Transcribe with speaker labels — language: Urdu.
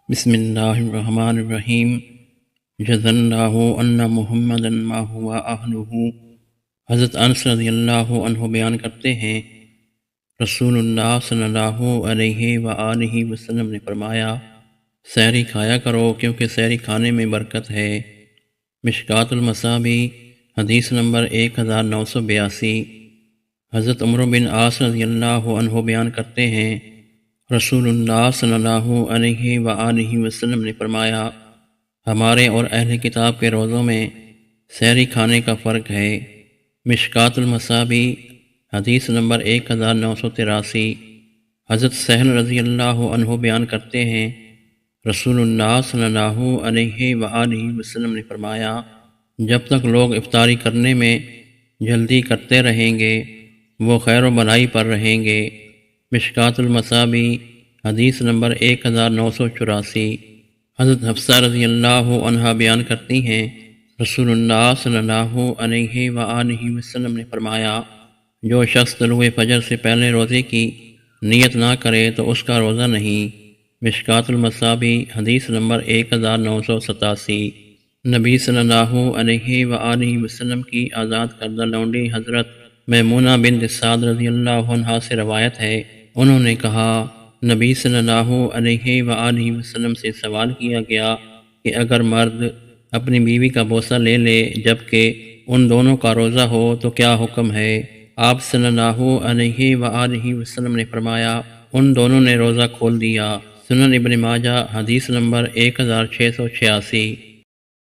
Speaker 1: بسم اللہ الرحمن الرحیم۔ جزا اللہ ان محمدا ما هو اہلہ۔ حضرت انس رضی اللہ عنہ بیان کرتے ہیں، رسول اللہ صلی اللہ علیہ وآلہ وسلم نے فرمایا، سحری کھایا کرو کیونکہ سحری کھانے میں برکت ہے۔ مشکوٰۃ المصابیح حدیث نمبر 1982۔ حضرت عمرو بن عاص رضی اللہ عنہ بیان کرتے ہیں، رسول اللہ صلی اللہ علیہ وآلہ وسلم نے فرمایا، ہمارے اور اہل کتاب کے روزوں میں سحری کھانے کا فرق ہے۔ مشکوٰۃ المصابیح حدیث نمبر 1983۔ حضرت سہل رضی اللہ عنہ بیان کرتے ہیں، رسول اللہ صلی اللہ علیہ وآلہ وسلم نے فرمایا، جب تک لوگ افطاری کرنے میں جلدی کرتے رہیں گے وہ خیر و بھلائی پر رہیں گے۔ مشکوٰۃ المصابیح حدیث نمبر 1984۔ حضرت حفصہ رضی اللہ عنہا بیان کرتی ہیں، رسول اللہ صلی اللہ علیہ وآلہ وسلم نے فرمایا، جو شخص طلوع فجر سے پہلے روزے کی نیت نہ کرے تو اس کا روزہ نہیں۔ مشکوٰۃ المصابیح حدیث نمبر 1987۔ نبی صلی اللہ علیہ وآلہ وسلم کی آزاد کردہ لونڈی حضرت میمونہ بنت سعد رضی اللہ عنہا سے روایت ہے، انہوں نے کہا، نبی صلی اللہ علیہ وآلہ وسلم سے سوال کیا گیا کہ اگر مرد اپنی بیوی کا بوسہ لے لے جبکہ ان دونوں کا روزہ ہو تو کیا حکم ہے؟ آپ صلی اللہ علیہ وآلہ وسلم نے فرمایا، ان دونوں نے روزہ کھول دیا۔ سنن ابن ماجہ حدیث نمبر 1686۔